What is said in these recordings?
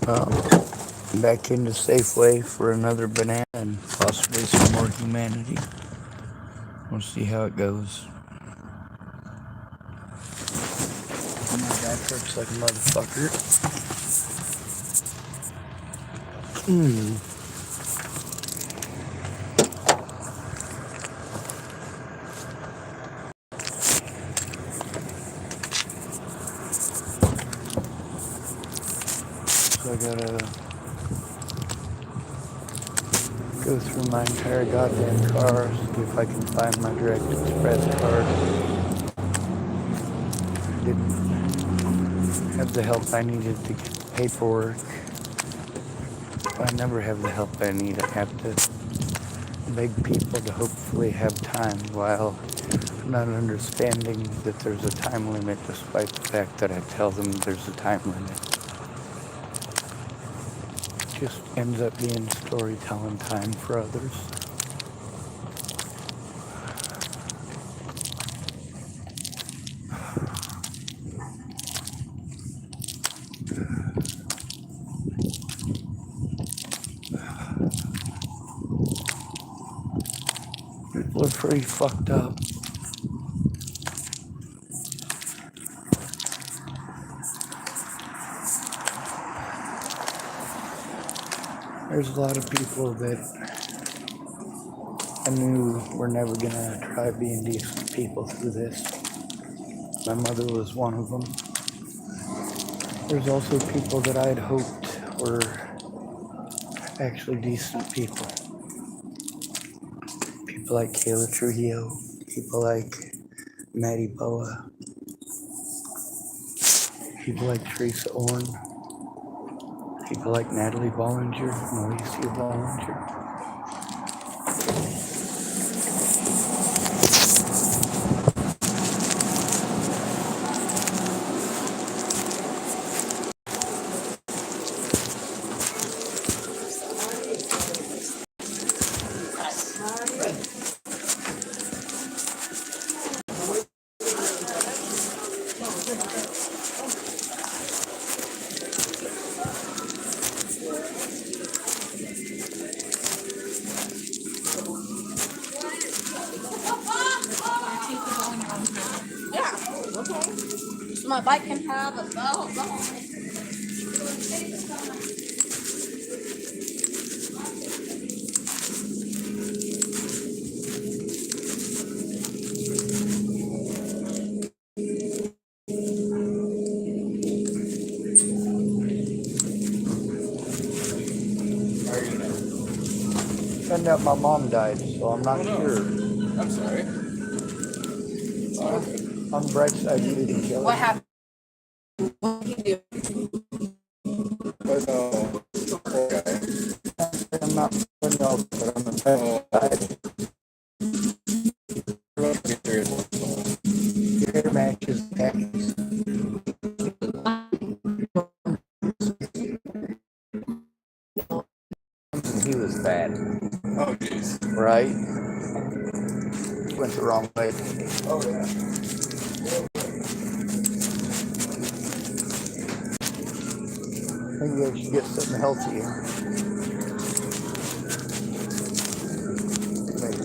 Well, back into Safeway for another banana and possibly some more humanity. We'll see how it goes. Oh, my back hurts like a motherfucker. So I gotta go through my entire goddamn car, see if I can find my Direct Express card. I didn't have the help I needed to get the paperwork. I never have the help I need. I have to beg people to hopefully have time while not understanding that there's a time limit despite the fact that I tell them there's a time limit. Just ends up being storytelling time for others. People are pretty fucked up. There's a lot of people that I knew were never gonna try being decent people through this. My mother was one of them. There's also people that I had hoped were actually decent people. People like Kayla Trujillo, people like Maddie Boa, people like Teresa Orn, people like Natalie Bollinger, Alicia Bollinger. My bike can have a belt. Found out my mom died, so I'm not sure. I'm sorry. On the bright side, you didn't kill What it. happened? What did you do? But poor guy. I'm not putting y'all, but on the bright side, your hair matches the khakis. He was bad, Oh jeez. right? Went the wrong way. Oh yeah. Maybe I should get something healthier. Maybe.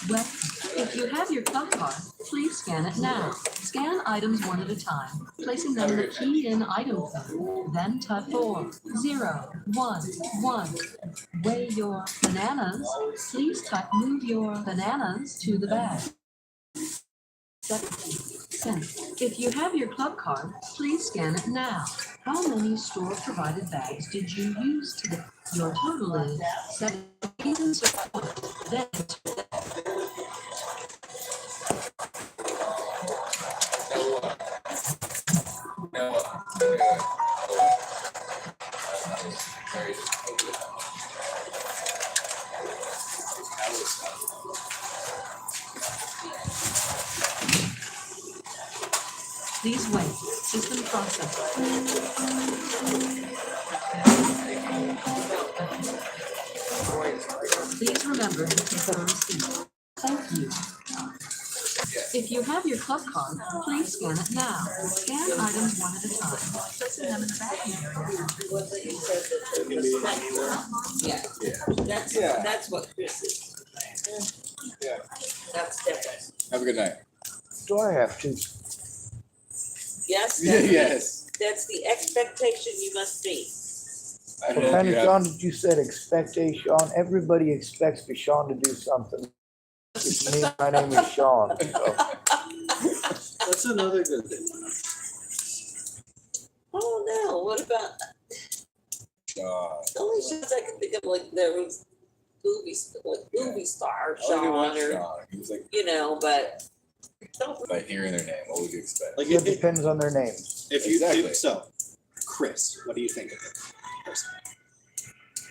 Well, if you have your club card, please scan it now. Scan items one at a time, placing them in the key in item code. Then type 4, 0, 1, 1. Weigh your bananas. Please type move your bananas to the bag. 70 cents. If you have your club card, please scan it now. How many store-provided bags did you use today? Your total is 17 cents. Then please wait. System processing. Please remember to confirm receipt. Thank you. If you have your club card, please scan it now. Scan items one at a time, placing them in the bagging area. Yeah, that's what Chris is. Yeah. That's different. Have a good night. Do I have to? Yes, Yes. that's the expectation you must meet. I What hope kind you of have- Sean did you said expect a Sean? Everybody expects for Sean to do something. It's me, my name is Sean. So. That's another good thing. Oh no, what about, Sean. the only shows I can think of, like, there was movie star I only Sean, watched or, Sean. He was like, but don't, by hearing their name, what would you expect? Like It depends on their names. if you Exactly. so, Chris, what do you think of him?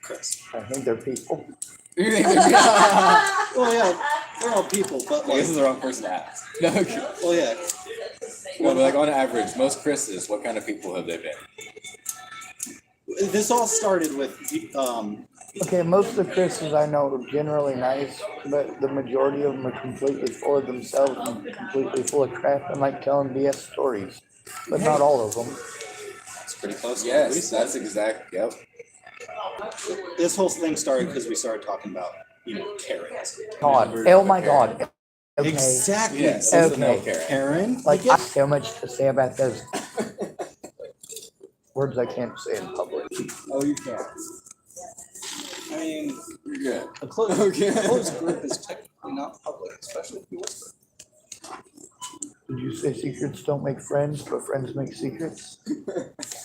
Chris. I think they're people. You think I Well, yeah, they're all people, but guess like, it's the wrong person to ask. No, okay. well, yeah. Well, like on average, most Chris's, what kind of people have they been? This all started with Okay, most of the Chris's I know are generally nice, but the majority of them are completely full of themselves and completely full of crap and like telling BS stories. But not all of them. it's pretty close. to what we Yes, said. that's exact. Yep. This whole thing started because we started talking about Karens. God. Oh my God. Okay. Exactly. Yes. Okay. That's a no Karen. Karen. Like, yeah. I have so much to say about those words I can't say in public. Oh, you can. I mean, You're good. a closed, Okay. closed group is technically not public, especially if you whisper. Did you say secrets don't make friends, but friends make secrets?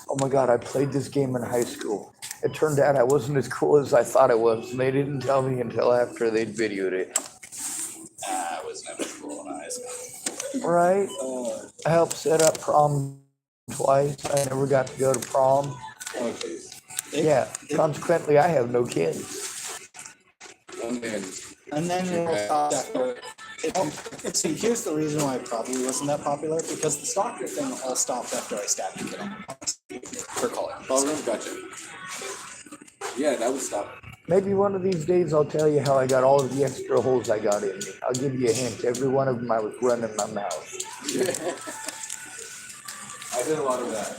Oh my God, I played this game in high school. It turned out I wasn't as cool as I thought I was, and they didn't tell me until after they'd videoed it. I was never cool in high school. Right? I helped set up prom twice. I never got to go to prom. Oh, jeez. Yeah, consequently, I have no kids. And then And then it all stopped after. See, here's the reason why it probably wasn't that popular, because the stalker thing all stopped after I stabbed a kid on the for calling. ballroom, gotcha. Yeah, that would stop. Maybe one of these days I'll tell you how I got all of the extra holes I got in me. I'll give you a hint. Every one of them I was running my mouth. I did a lot of that.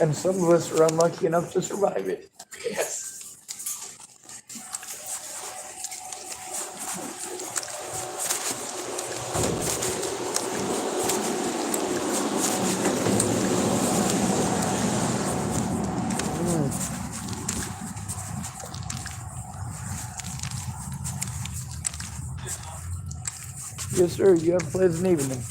And some of us are unlucky enough to survive it. Yes. Yes, sir. You have a pleasant evening.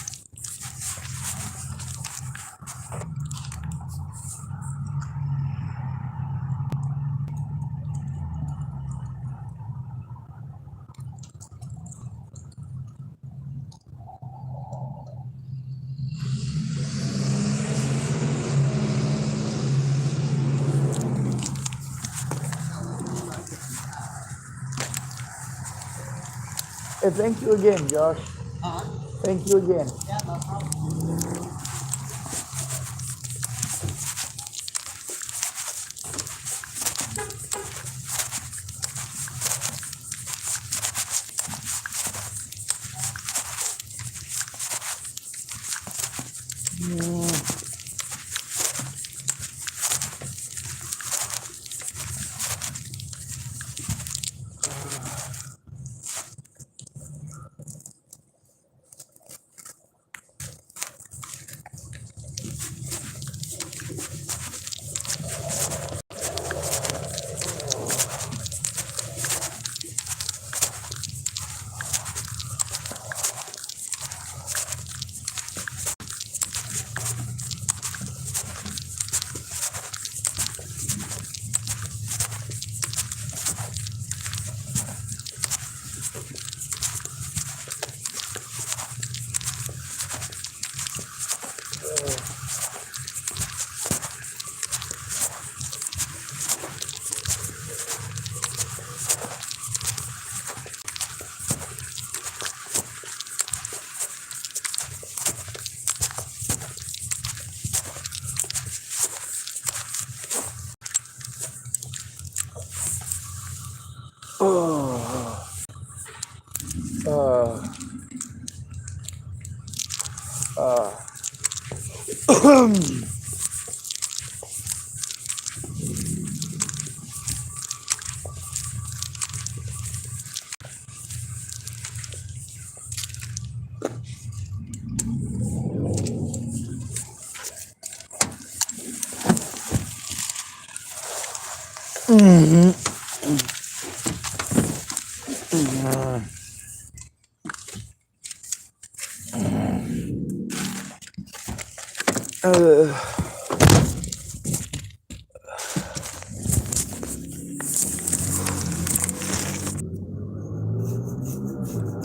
Hey, thank you again, Josh. Thank you again. Oh. Uh.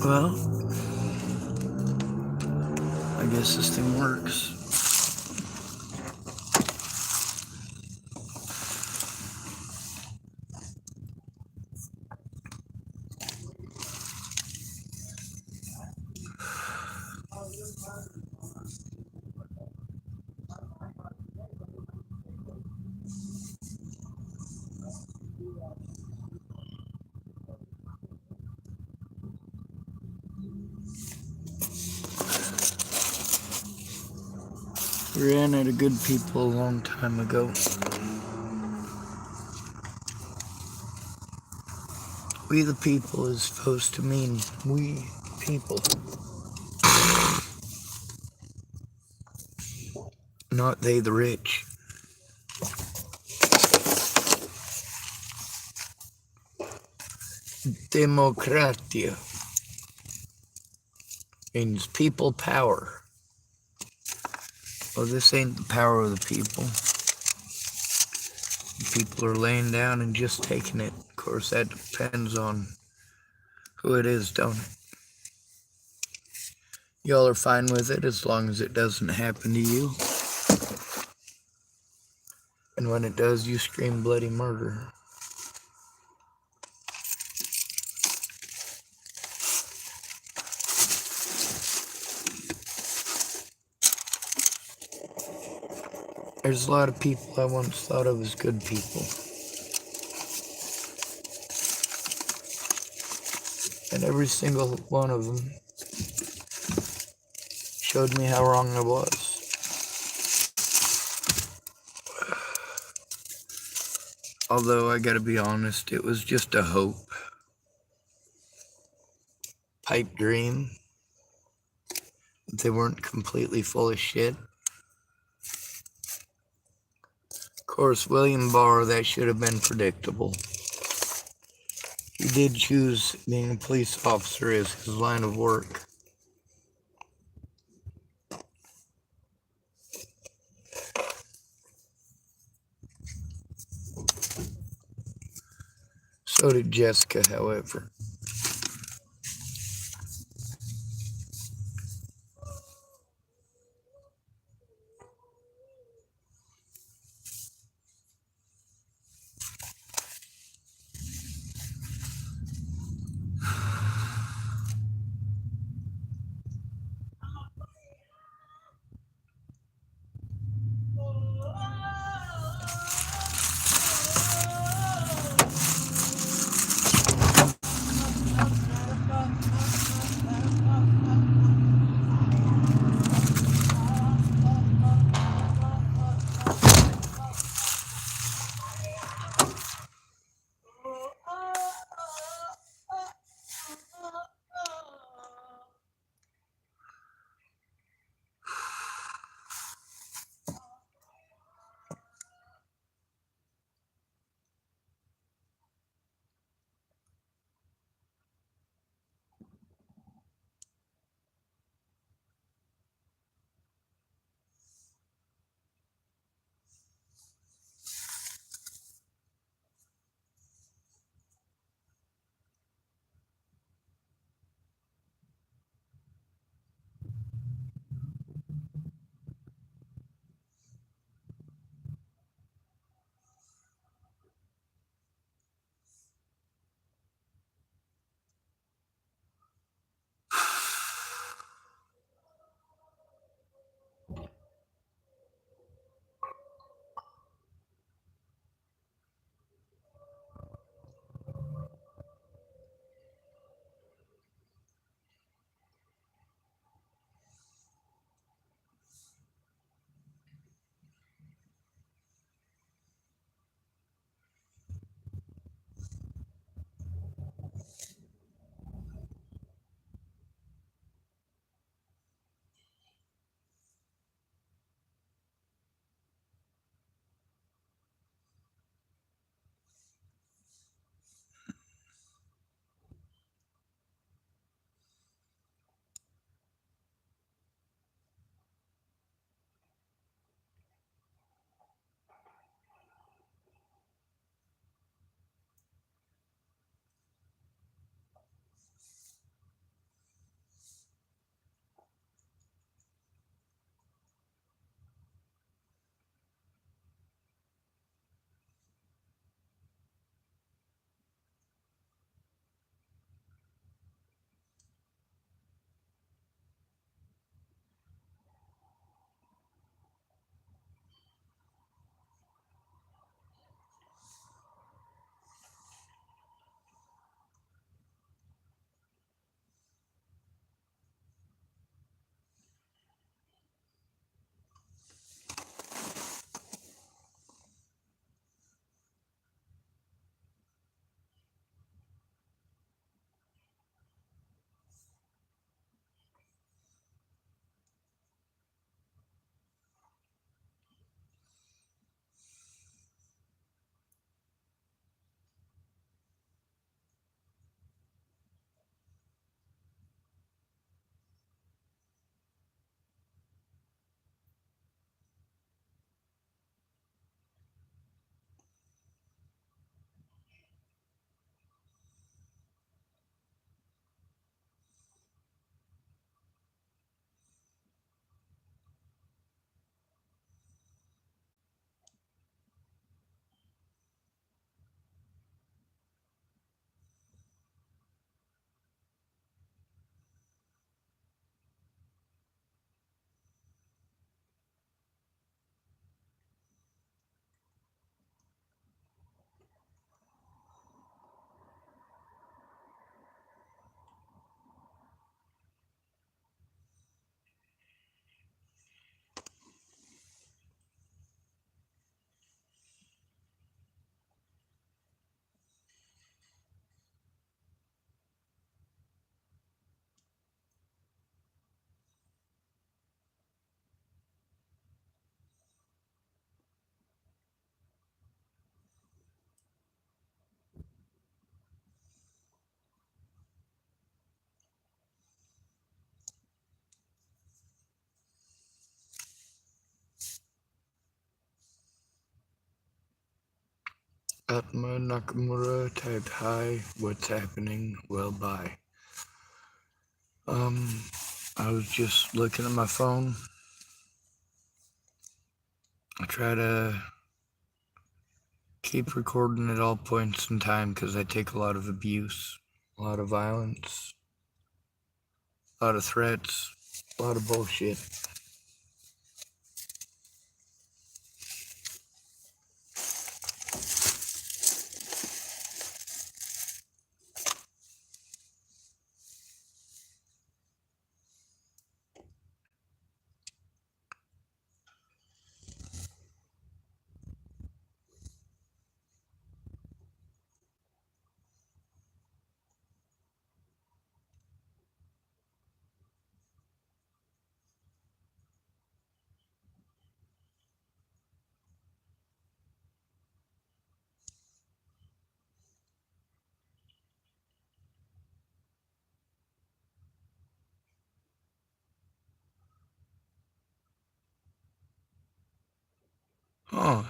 Well, I guess this thing works. We ran out of good people a long time ago. We the people is supposed to mean we people. Not they the rich. Democratia means people power. Well, this ain't the power of the people. The people are laying down and just taking it. Of course, that depends on who it is, don't it? Y'all are fine with it as long as it doesn't happen to you. And when it does, you scream bloody murder. There's a lot of people I once thought of as good people. And every single one of them showed me how wrong I was. Although I gotta be honest, it was just a hope. Pipe dream. They weren't completely full of shit. Of course, William Barr, that should have been predictable. He did choose being a police officer as his line of work. So did Jessica, however. Atma Nakamura typed hi, what's happening? Well, bye. I was just looking at my phone. I try to keep recording at all points in time because I take a lot of abuse, a lot of violence, a lot of threats, a lot of bullshit. Oh,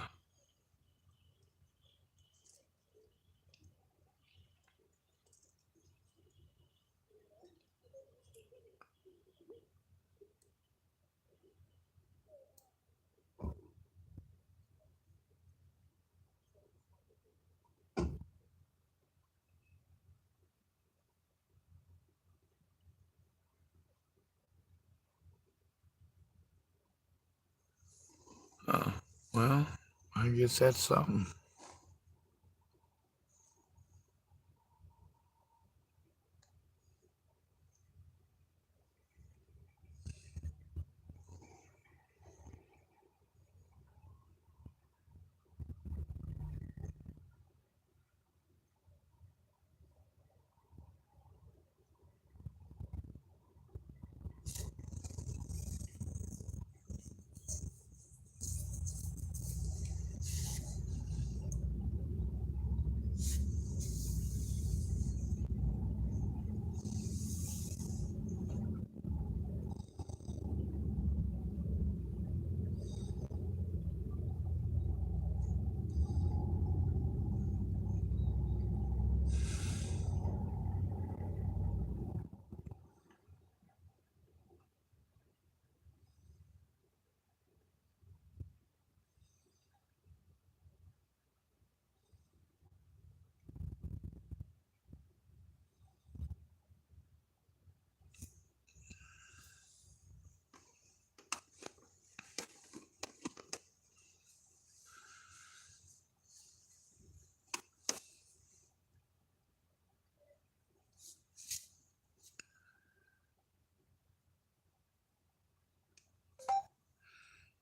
oh, well, I guess that's something.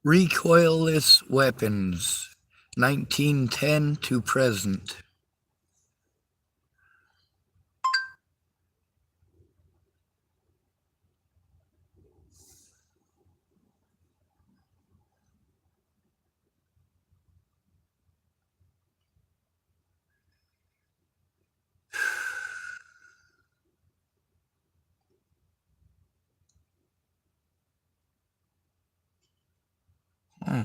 Recoilless weapons, 1910 to present. Oh.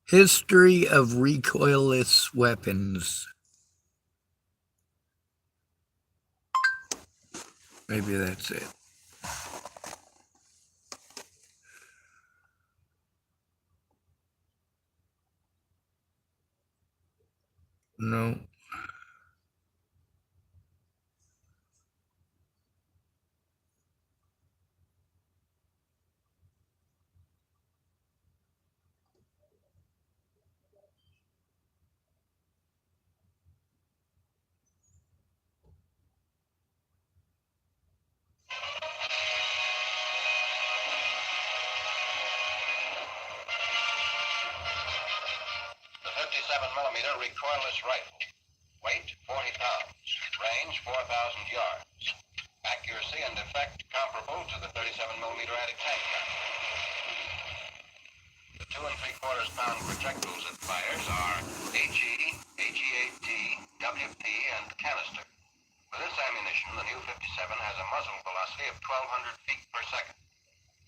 History of recoilless weapons. Maybe that's it. No. The 57mm recoilless rifle. Weight 40 pounds. Range 4,000 yards. Accuracy and effect comparable to the 37mm anti-tank gun. The 2 3/4 pound projectiles it fires are HE, HEAT, WP, and canister. For this muzzle velocity of 1,200 feet per second.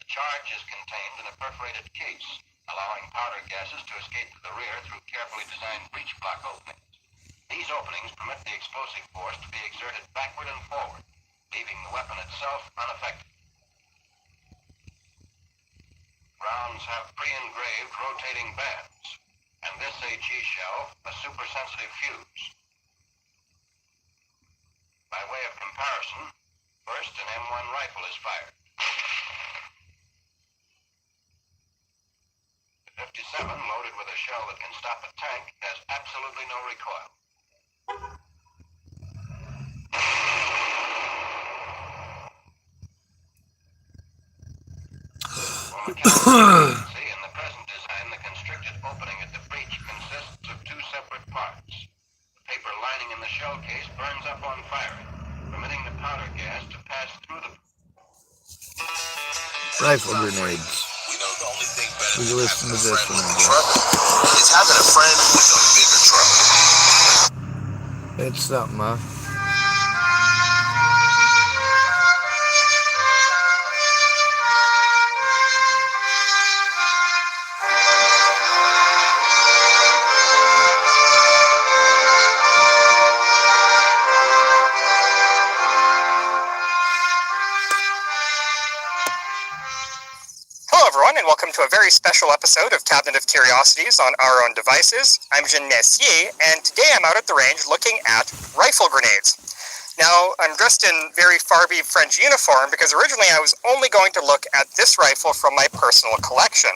The charge is contained in a perforated case, allowing powder gases to escape to the rear through carefully designed breech block openings. These openings permit the explosive force to be exerted backward and forward, leaving the weapon itself unaffected. Rounds have pre-engraved rotating bands, and this AG shell a supersensitive fuse. By way of comparison, first an M1 rifle is fired. The 57, loaded with a shell that can stop a tank, has absolutely no recoil. For mechanical efficiency, in the present design, the constricted opening at the breech consists of two separate parts. The paper lining in the shell case burns up on firing, permitting the powder gas to pass through the Rifle grenades. We know the only thing better We than listen having to a this friend one, with I a truck is having a friend with a bigger truck. It's something, huh? Hello everyone, and welcome to a very special episode of Cabinet of Curiosities on Our Own Devices. I'm Jean Messier, and today I'm out at the range looking at rifle grenades. Now, I'm dressed in very Farby French uniform because originally I was only going to look at this rifle from my personal collection.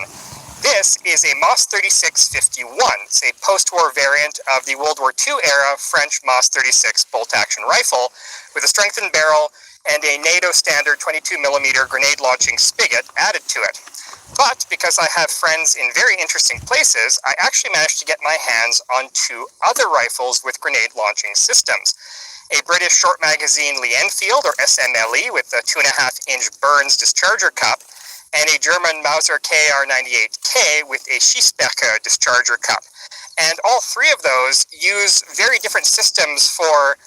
This is a Moss 3651. It's a post-war variant of the World War II era French Moss 36 bolt-action rifle with a strengthened barrel and a NATO standard 22mm grenade launching spigot added to it. But because I have friends in very interesting places, I actually managed to get my hands on two other rifles with grenade launching systems. A British short magazine Lee Enfield, or SMLE, with a 2.5-inch Burns discharger cup, and a German Mauser KR98K with a Schießberger discharger cup. And all three of those use very different systems for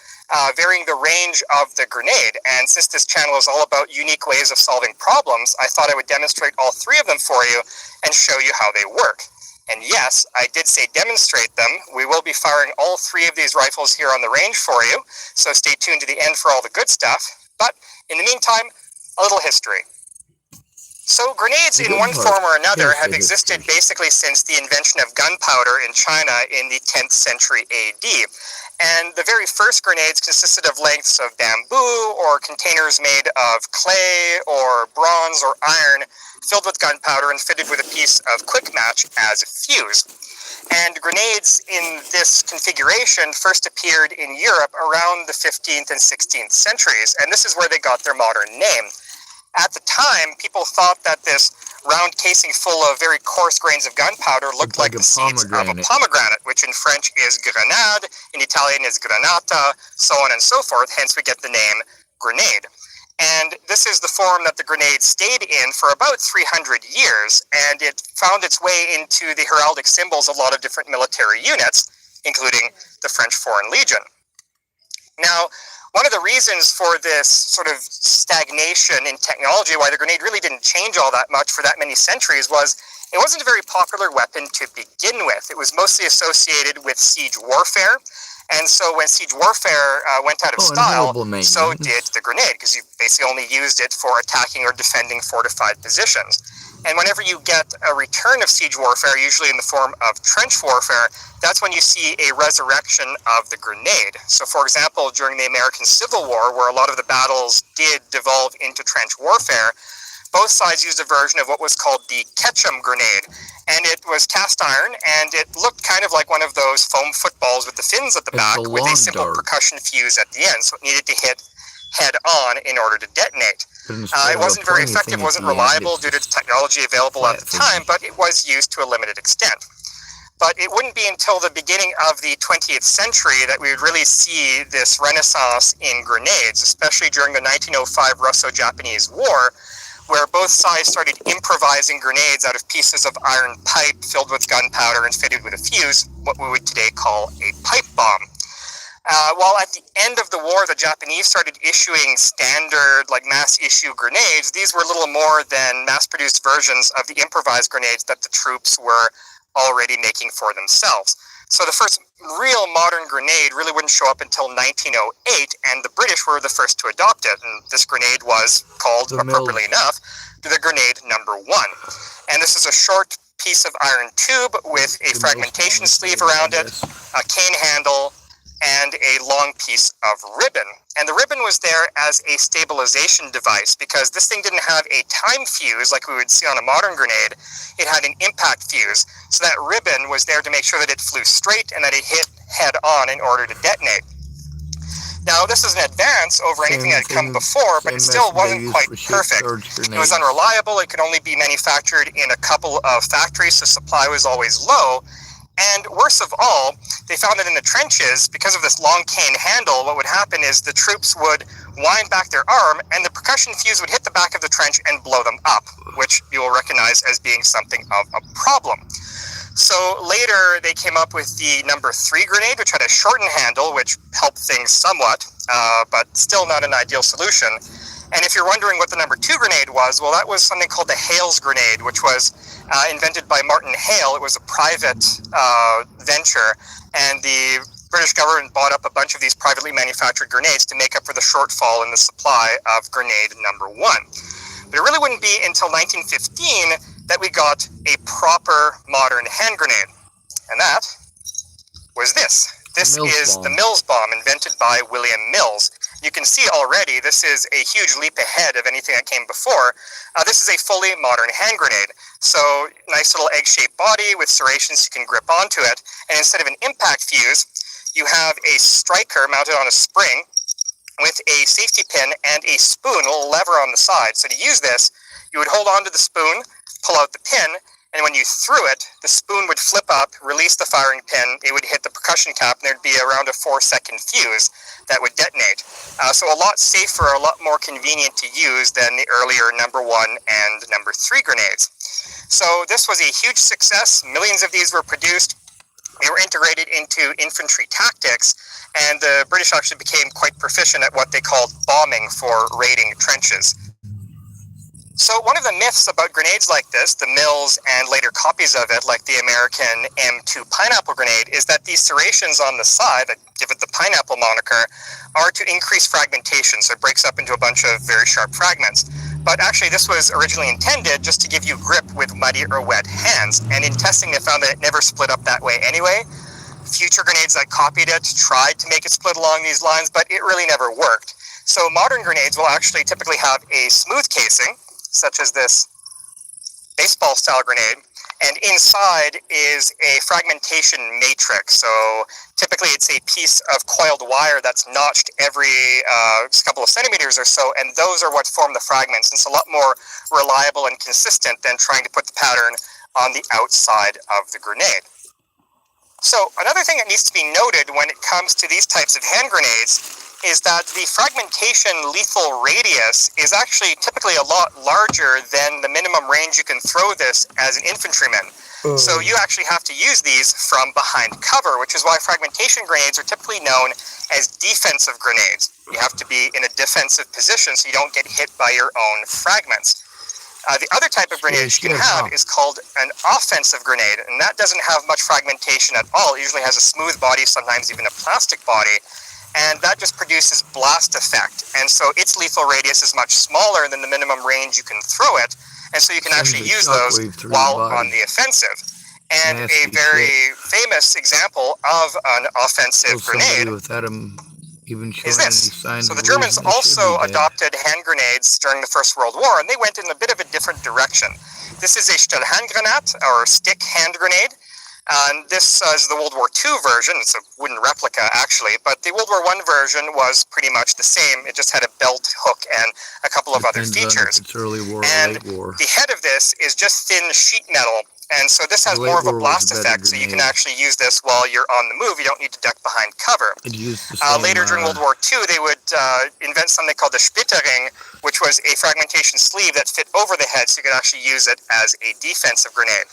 varying the range of the grenade. And since this channel is all about unique ways of solving problems, I thought I would demonstrate all three of them for you and show you how they work. And yes, I did say demonstrate them. We will be firing all three of these rifles here on the range for you, so stay tuned to the end for all the good stuff. But in the meantime, a little history. So grenades in one form or another have existed basically since the invention of gunpowder in China in the 10th century AD. And the very first grenades consisted of lengths of bamboo or containers made of clay or bronze or iron filled with gunpowder and fitted with a piece of quick match as a fuse. And grenades in this configuration first appeared in Europe around the 15th and 16th centuries, and this is where they got their modern name. At the time, people thought that this round casing full of very coarse grains of gunpowder looked like the seeds of a pomegranate, which in French is grenade, in Italian is granata, so on and so forth, hence we get the name grenade. And this is the form that the grenade stayed in for about 300 years, and it found its way into the heraldic symbols of a lot of different military units, including the French Foreign Legion. Now, one of the reasons for this sort of stagnation in technology, why the grenade really didn't change all that much for that many centuries, was it wasn't a very popular weapon to begin with. It was mostly associated with siege warfare. And so when siege warfare went out of style, so did the grenade, because you basically only used it for attacking or defending fortified positions. And whenever you get a return of siege warfare, usually in the form of trench warfare, that's when you see a resurrection of the grenade. So for example, during the American Civil War, where a lot of the battles did devolve into trench warfare, both sides used a version of what was called the Ketchum grenade. And it was cast iron, and it looked kind of like one of those foam footballs with the fins at the back with a simple percussion fuse at the end, so it needed to hit head on in order to detonate. It wasn't very effective, wasn't reliable due to the technology available at the time, but it was used to a limited extent. But it wouldn't be until the beginning of the 20th century that we would really see this renaissance in grenades, especially during the 1905 Russo-Japanese War, where both sides started improvising grenades out of pieces of iron pipe filled with gunpowder and fitted with a fuse, what we would today call a pipe bomb. While at the end of the war, the Japanese started issuing standard, like mass issue grenades, these were little more than mass-produced versions of the improvised grenades that the troops were already making for themselves. So the first real modern grenade really wouldn't show up until 1908, and the British were the first to adopt it. And this grenade was called, The appropriately Mills. enough, the grenade number 1. And this is a short piece of iron tube with a The fragmentation Mills sleeve bomb, around it, yes. a cane handle, and a long piece of ribbon. And the ribbon was there as a stabilization device because this thing didn't have a time fuse like we would see on a modern grenade. It had an impact fuse. So that ribbon was there to make sure that it flew straight and that it hit head on in order to detonate. Now, this is an advance over anything that had come before, but it still wasn't quite perfect. It was unreliable. It could only be manufactured in a couple of factories, so supply was always low. And worse of all, they found that in the trenches, because of this long cane handle, what would happen is the troops would wind back their arm and the percussion fuse would hit the back of the trench and blow them up, which you will recognize as being something of a problem. So later they came up with the number 3 grenade, which had a shortened handle, which helped things somewhat, but still not an ideal solution. And if you're wondering what the number 2 grenade was, well, that was something called the Hales grenade, which was invented by Martin Hale. It was a private venture, and the British government bought up a bunch of these privately manufactured grenades to make up for the shortfall in the supply of grenade number 1. But it really wouldn't be until 1915 that we got a proper modern hand grenade. And that was this. This is the Mills bomb, invented by William Mills. You can see already this is a huge leap ahead of anything that came before. This is a fully modern hand grenade. So nice little egg-shaped body with serrations you can grip onto it. And instead of an impact fuse, you have a striker mounted on a spring with a safety pin and a spoon, a little lever on the side. So to use this, you would hold onto the spoon, pull out the pin, and when you threw it, the spoon would flip up, release the firing pin, it would hit the percussion cap, and there'd be around a 4-second fuse that would detonate. So a lot safer, a lot more convenient to use than the earlier number 1 and number 3 grenades. So this was a huge success. Millions of these were produced. They were integrated into infantry tactics, and the British actually became quite proficient at what they called bombing for raiding trenches. So one of the myths about grenades like this, the Mills and later copies of it, like the American M2 pineapple grenade, is that these serrations on the side that give it the pineapple moniker are to increase fragmentation, so it breaks up into a bunch of very sharp fragments. But actually this was originally intended just to give you grip with muddy or wet hands, and in testing they found that it never split up that way anyway. Future grenades that copied it tried to make it split along these lines, but it really never worked. So modern grenades will actually typically have a smooth casing, such as this baseball-style grenade, and inside is a fragmentation matrix. So typically it's a piece of coiled wire that's notched every couple of centimeters or so, and those are what form the fragments. And it's a lot more reliable and consistent than trying to put the pattern on the outside of the grenade. So another thing that needs to be noted when it comes to these types of hand grenades is that the fragmentation lethal radius is actually typically a lot larger than the minimum range you can throw this as an infantryman. So you actually have to use these from behind cover, which is why fragmentation grenades are typically known as defensive grenades. You have to be in a defensive position so you don't get hit by your own fragments. The other type of grenade you can have is called an offensive grenade, and that doesn't have much fragmentation at all. It usually has a smooth body, sometimes even a plastic body, and that just produces blast effect. And so its lethal radius is much smaller than the minimum range you can throw it, and so you can actually use those while on the offensive. And a very famous example of an offensive grenade is this. So the Germans also adopted hand grenades during the First World War, and they went in a bit of a different direction. This is a Stellhandgranat, or stick hand grenade. And this is the World War II version. It's a wooden replica, actually, but the World War I version was pretty much the same. It just had a belt, hook, and a couple of other features. It's early war, and late war. The head of this is just thin sheet metal, and so this has more of a blast effect, so you can actually use this while you're on the move. You don't need to duck behind cover. Later during World War II, they would invent something called the Splittering, which was a fragmentation sleeve that fit over the head, so you could actually use it as a defensive grenade.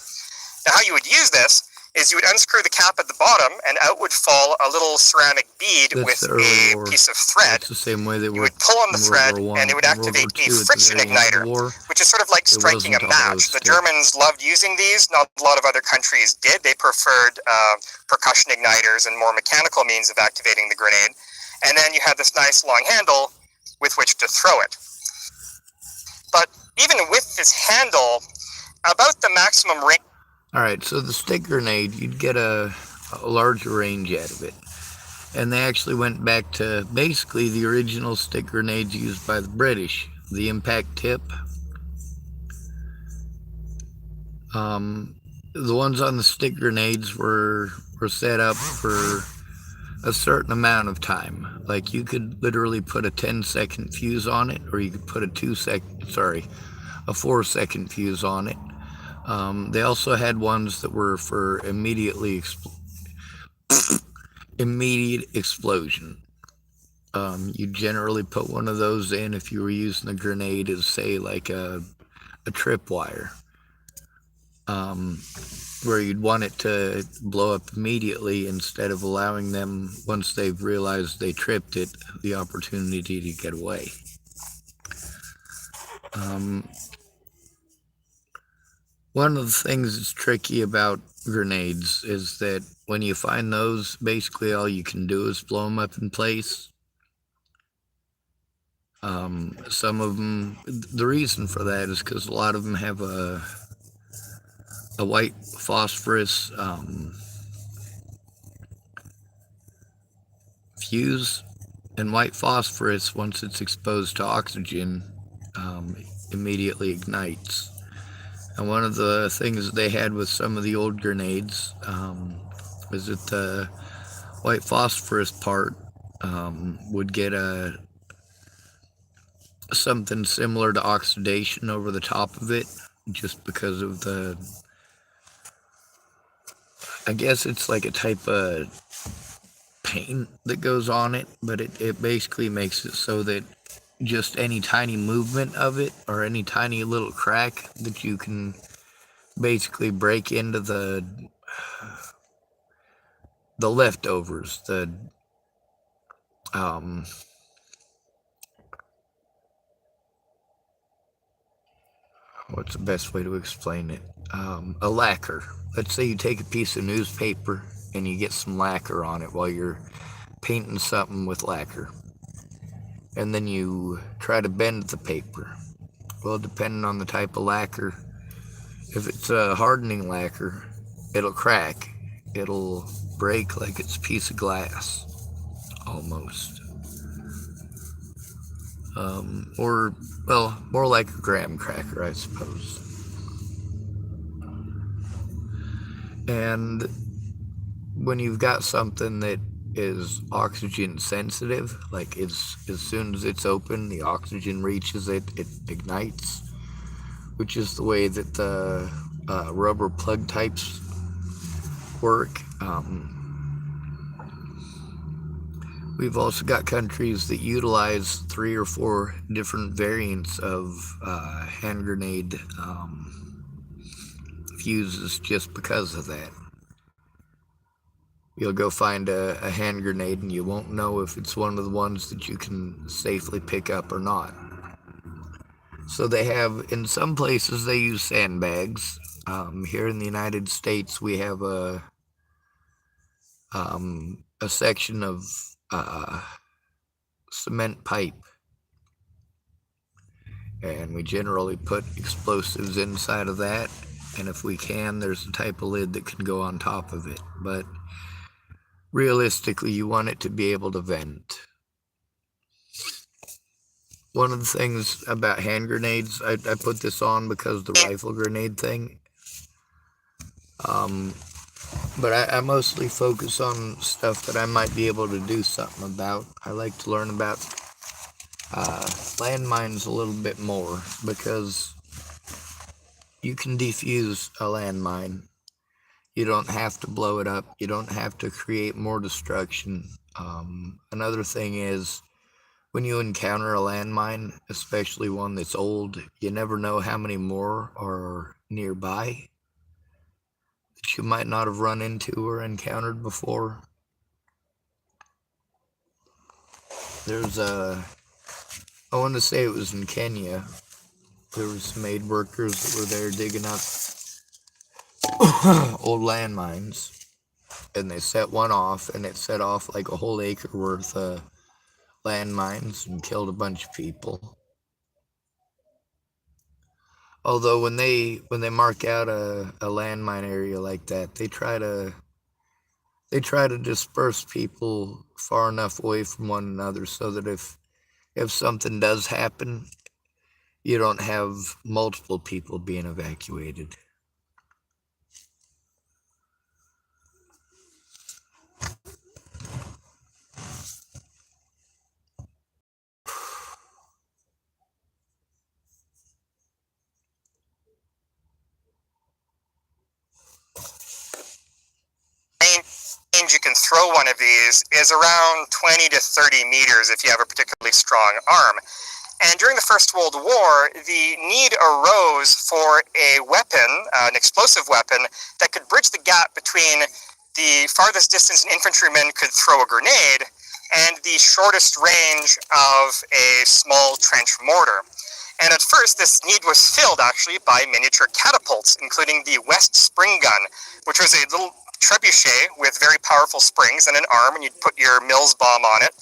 Now, how you would use this is you would unscrew the cap at the bottom, and out would fall a little ceramic bead That's with the early a war. piece of thread. It's the same way they You were would pull on the in thread, World War I. and it would In World activate War II, a at the friction very end of the igniter, war, which is sort of like it striking a wasn't a hollow match. The stick. Germans loved using these. Not a lot of other countries did. They preferred percussion igniters and more mechanical means of activating the grenade. And then you had this nice long handle with which to throw it. But even with this handle, about the maximum range. All right, so the stick grenade, you'd get a larger range out of it. And they actually went back to basically the original stick grenades used by the British. The impact tip. The ones on the stick grenades were set up for a certain amount of time. Like you could literally put a 10-second fuse on it, or you could put a 4-second fuse on it. They also had ones that were for immediate explosion. You generally put one of those in if you were using a grenade as, say, like a tripwire, where you'd want it to blow up immediately instead of allowing them, once they've realized they tripped it, the opportunity to get away. One of the things that's tricky about grenades is that when you find those, basically all you can do is blow them up in place. Some of them, the reason for that is because a lot of them have a white phosphorus fuse, and white phosphorus, once it's exposed to oxygen, immediately ignites. And one of the things they had with some of the old grenades was that the white phosphorus part would get something similar to oxidation over the top of it, just because of the, I guess it's like a type of paint that goes on it, but it basically makes it so that just any tiny movement of it, or any tiny little crack, that you can basically break into the leftovers, what's the best way to explain it? A lacquer. Let's say you take a piece of newspaper and you get some lacquer on it while you're painting something with lacquer. And then you try to bend the paper. Well, depending on the type of lacquer, if it's a hardening lacquer, it'll crack. It'll break like it's a piece of glass, almost. Or, well, more like a graham cracker, I suppose. And when you've got something that is oxygen sensitive, like as soon as it's open, the oxygen reaches it, it ignites, which is the way that the rubber plug types work. We've also got countries that utilize 3 or 4 different variants of hand grenade fuses just because of that. You'll go find a hand grenade and you won't know if it's one of the ones that you can safely pick up or not. So they have, in some places they use sandbags. Here in the United States we have a section of cement pipe, and we generally put explosives inside of that, and if we can, there's a type of lid that can go on top of it, but realistically you want it to be able to vent. One of the things about hand grenades, I put this on because of the rifle grenade thing, but I mostly focus on stuff that I might be able to do something about. I like to learn about landmines a little bit more, because you can defuse a landmine. You don't have to blow it up. You don't have to create more destruction. Another thing is, when you encounter a landmine, especially one that's old, you never know how many more are nearby that you might not have run into or encountered before. There's I want to say it was in Kenya. There were some aid workers that were there digging up old landmines, and they set one off, and it set off like a whole acre worth of landmines and killed a bunch of people. Although when they mark out a landmine area like that, they try to disperse people far enough away from one another so that if something does happen, you don't have multiple people being evacuated. Range you can throw one of these is around 20 to 30 meters if you have a particularly strong arm. And during the First World War, the need arose for a weapon, an explosive weapon, that could bridge the gap between the farthest distance an infantryman could throw a grenade and the shortest range of a small trench mortar. And at first, this need was filled, actually, by miniature catapults, including the West Spring Gun, which was a little trebuchet with very powerful springs and an arm, and you'd put your Mills bomb on it,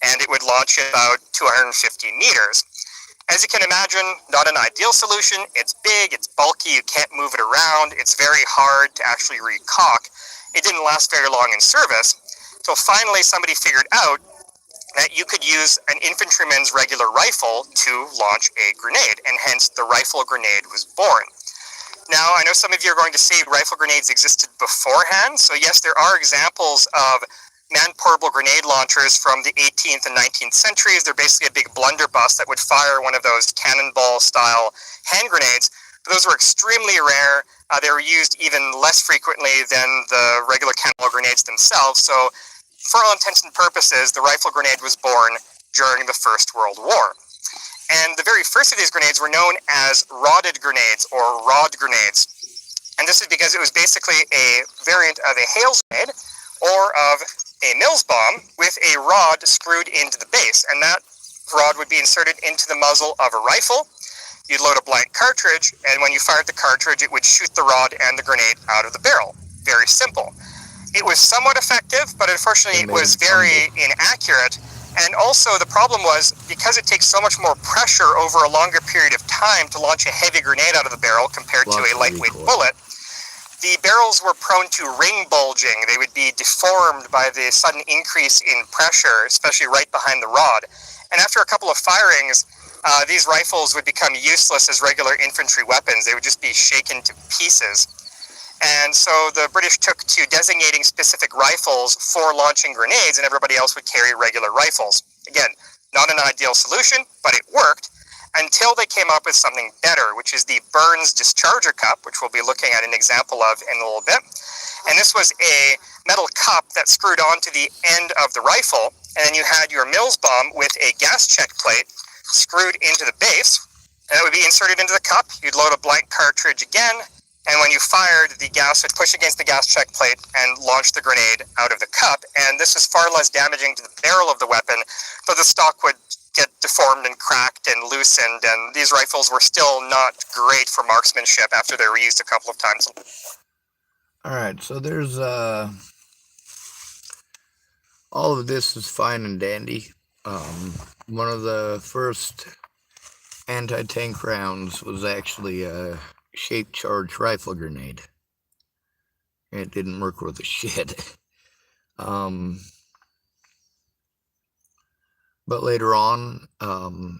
and it would launch at about 250 meters. As you can imagine, not an ideal solution. It's big, it's bulky, you can't move it around, it's very hard to actually recock. It didn't last very long in service, so finally somebody figured out that you could use an infantryman's regular rifle to launch a grenade, and hence the rifle grenade was born. Now, I know some of you are going to say rifle grenades existed beforehand, so yes, there are examples of man-portable grenade launchers from the 18th and 19th centuries. They're basically a big blunderbuss that would fire one of those cannonball-style hand grenades. But those were extremely rare. They were used even less frequently than the regular cannonball grenades themselves. So, for all intents and purposes, the rifle grenade was born during the First World War. And the very first of these grenades were known as rodded grenades, or rod grenades. And this is because it was basically a variant of a Hales grenade, or of a Mills bomb, with a rod screwed into the base. And that rod would be inserted into the muzzle of a rifle. You'd load a blank cartridge, and when you fired the cartridge, it would shoot the rod and the grenade out of the barrel. Very simple. It was somewhat effective, but unfortunately it was very inaccurate. And also the problem was, because it takes so much more pressure over a longer period of time to launch a heavy grenade out of the barrel compared to a lightweight bullet, the barrels were prone to ring bulging. They would be deformed by the sudden increase in pressure, especially right behind the rod. And after a couple of firings, these rifles would become useless as regular infantry weapons. They would just be shaken to pieces. And so the British took to designating specific rifles for launching grenades, and everybody else would carry regular rifles. Again, not an ideal solution, but it worked until they came up with something better, which is the Burns Discharger Cup, which we'll be looking at an example of in a little bit. And this was a metal cup that screwed onto the end of the rifle, and then you had your Mills bomb with a gas check plate screwed into the base, and it would be inserted into the cup. You'd load a blank cartridge again, and when you fired, the gas would push against the gas check plate and launch the grenade out of the cup. And this was far less damaging to the barrel of the weapon, but the stock would get deformed and cracked and loosened, and these rifles were still not great for marksmanship after they were used a couple of times. All right, so there's all of this is fine and dandy. One of the first anti-tank rounds was actually a shaped charge rifle grenade. It didn't work worth a shit. But later on,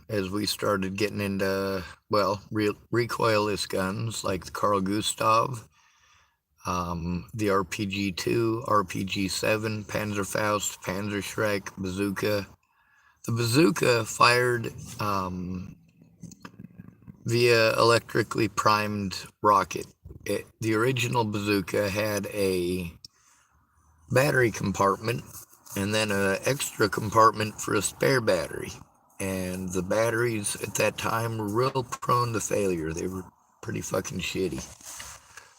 as we started getting into, well, recoilless guns like the Carl Gustav, the RPG-2, RPG-7, Panzerfaust, Panzerschreck, bazooka. The bazooka fired via electrically primed rocket. The original bazooka had a battery compartment and then an extra compartment for a spare battery. And the batteries at that time were real prone to failure. They were pretty fucking shitty.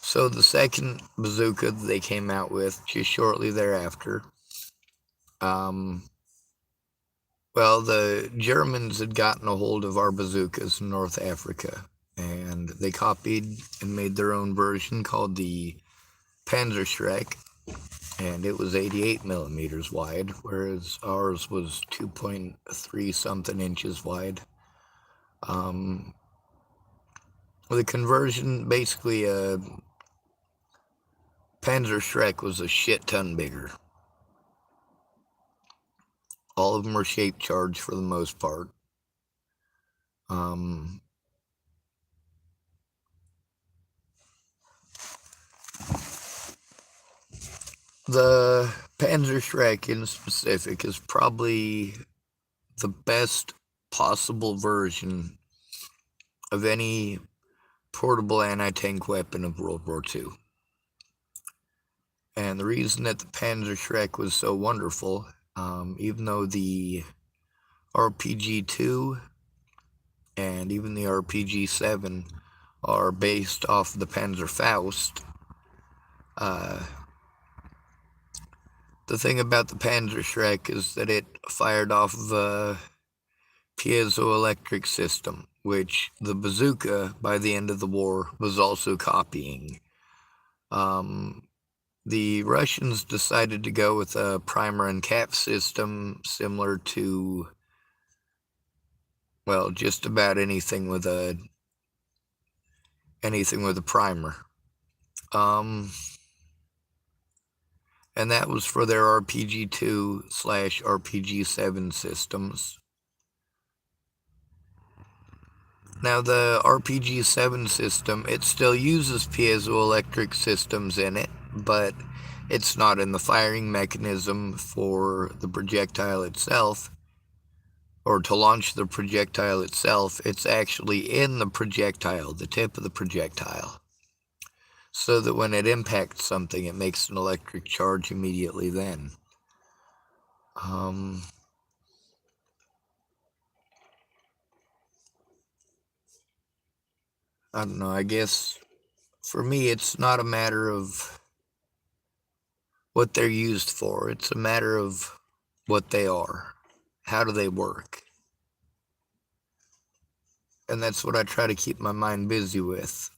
So the second bazooka they came out with just shortly thereafter, well, the Germans had gotten a hold of our bazookas in North Africa, and they copied and made their own version called the Panzerschreck, and it was 88 millimeters wide, whereas ours was 2.3 something inches wide. The conversion, basically, Panzerschreck was a shit ton bigger. All of them were shape charged for the most part. The Panzerschreck in specific is probably the best possible version of any portable anti-tank weapon of World War II. And the reason that the Panzerschreck was so wonderful, even though the RPG-2 and even the RPG-7 are based off of the Panzerfaust, the thing about the Panzerschreck is that it fired off of a piezoelectric system, which the bazooka, by the end of the war, was also copying. The Russians decided to go with a primer and cap system similar to, well, just about anything with a primer. And that was for their RPG-2/RPG-7 systems. Now, the RPG-7 system, it still uses piezoelectric systems in it, but it's not in the firing mechanism for the projectile itself, or to launch the projectile itself. It's actually in the projectile, the tip of the projectile, so that when it impacts something, it makes an electric charge immediately then. I don't know, I guess for me it's not a matter of what they're used for. It's a matter of what they are. How do they work? And that's what I try to keep my mind busy with.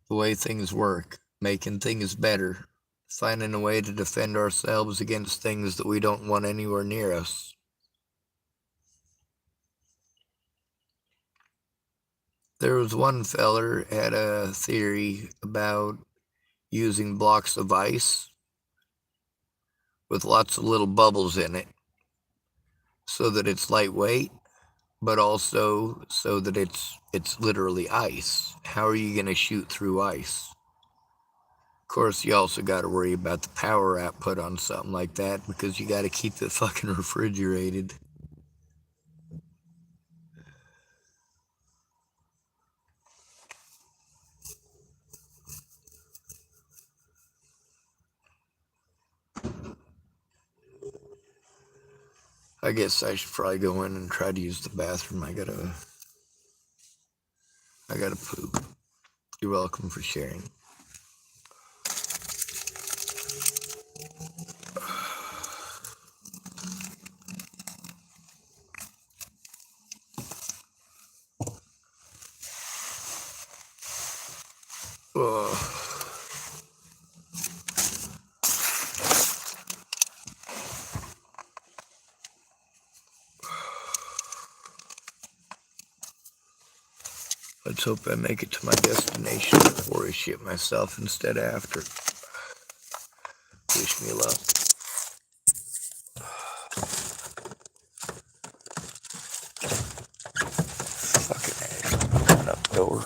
The way things work, making things better, finding a way to defend ourselves against things that we don't want anywhere near us. There was one feller had a theory about using blocks of ice with lots of little bubbles in it so that it's lightweight, but also so that it's literally ice. How are you going to shoot through ice? Of course, you also got to worry about the power output on something like that, because you got to keep it fucking refrigerated. I guess I should probably go in and try to use the bathroom. I gotta poop. You're welcome for sharing. Let's hope I make it to my destination before I shit myself instead of after. Wish me luck. Fucking ass. Open up the door.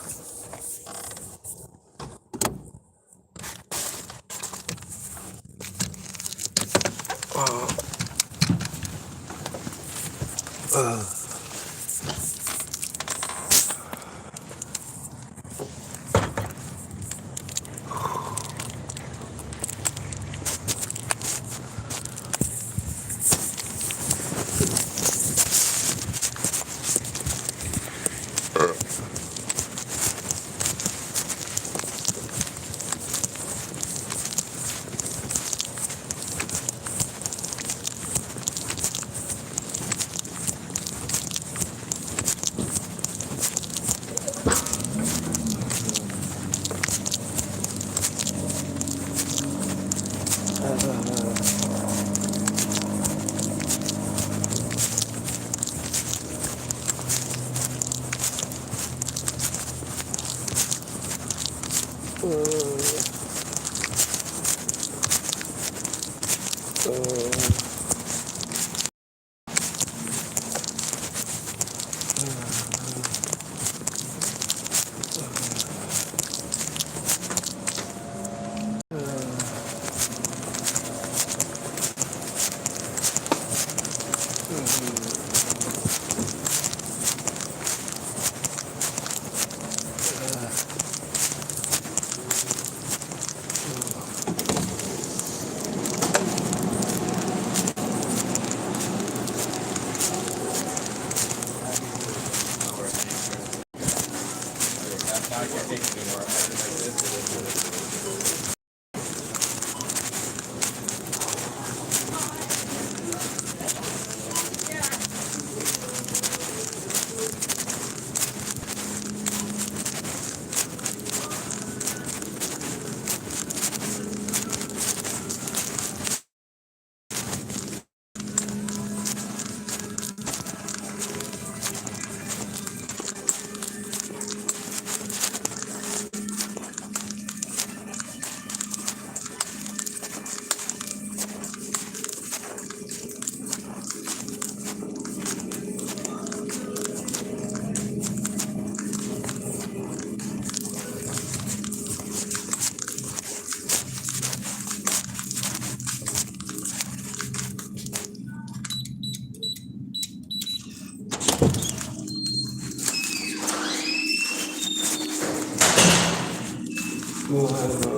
We'll have